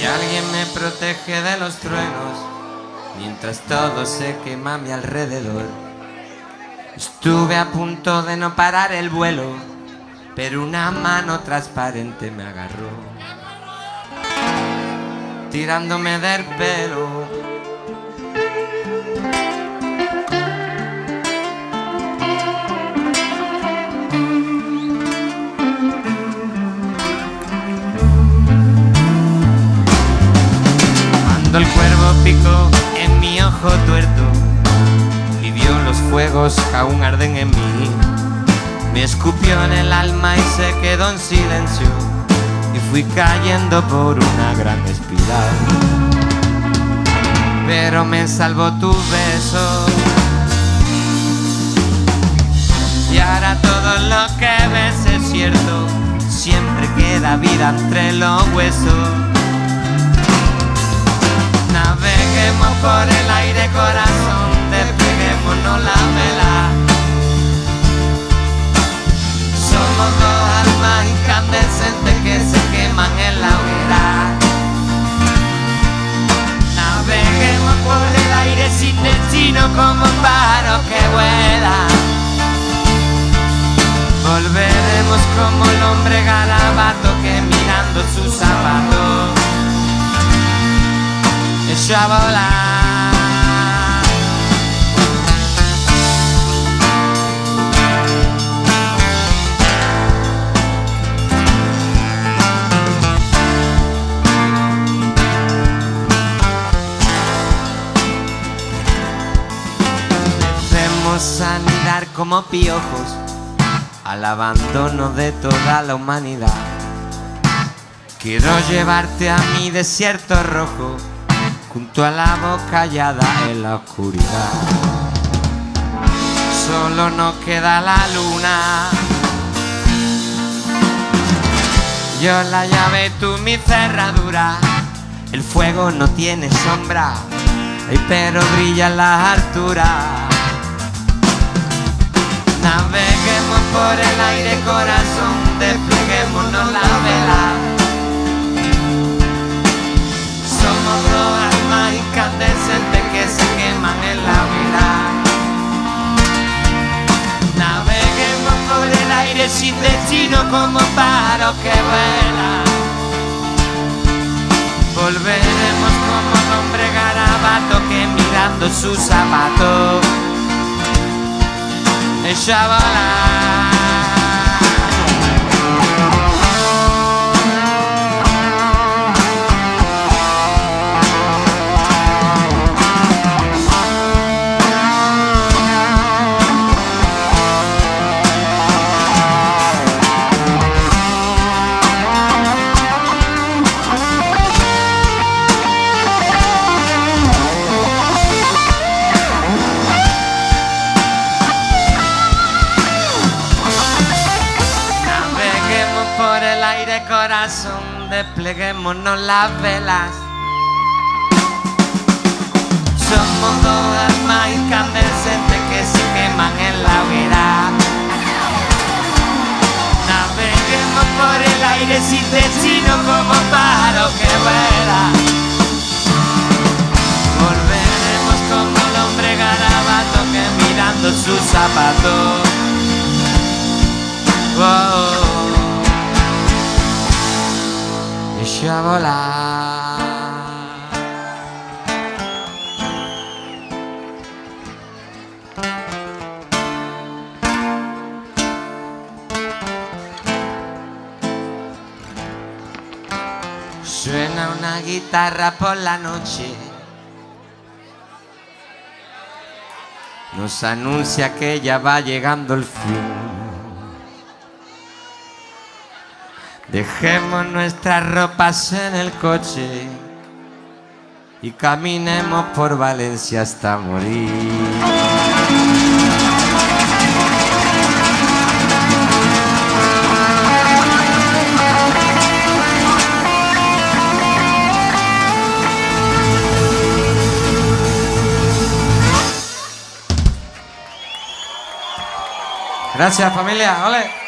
Que alguien me protege de los truenos mientras todo se quema a mi alrededor. Estuve a punto de no parar el vuelo, pero una mano transparente me agarró, tirándome del pelo. Cuando el cuervo picó en mi ojo tuerto y vio los fuegos que aún arden en mí, me escupió en el alma y se quedó en silencio, y fui cayendo por una gran espiral. Pero me salvó tu beso, y ahora todo lo que ves es cierto. Siempre queda vida entre los huesos. Naveguemos por el aire, corazón, despleguémonos la vela. Somos dos almas incandescentes que se queman en la hoguera. Naveguemos por el aire sin destino como un pájaro que vuela. Volveremos como el hombre garabato que mirando sus zapatos echó a volar. Empecemos a anidar como piojos al abandono de toda la humanidad. Quiero llevarte a mi desierto rojo, junto a la boca callada en la oscuridad. Solo nos queda la luna, yo la llave, tú mi cerradura. El fuego no tiene sombra, pero brilla en las alturas. Naveguemos por el aire, corazón, despleguémonos la vela. Somos dos almas incandescentes que se queman en la hoguera. Naveguemos por el aire sin destino como pájaros que vuelan. Volveremos como el hombre garabato que mirando sus zapatos echó a volar. Corazón, despleguémonos las velas. Somos dos almas incandescentes que se queman en la hoguera. Naveguemos por el aire sin destino como pájaro que vuela. Volveremos como el hombre garabato que mirando sus zapatos echó a volar. Suena una guitarra por la noche, nos anuncia que ya va llegando el fin. Dejemos nuestras ropas en el coche y caminemos por Valencia hasta morir. Gracias, familia. ¡Ole!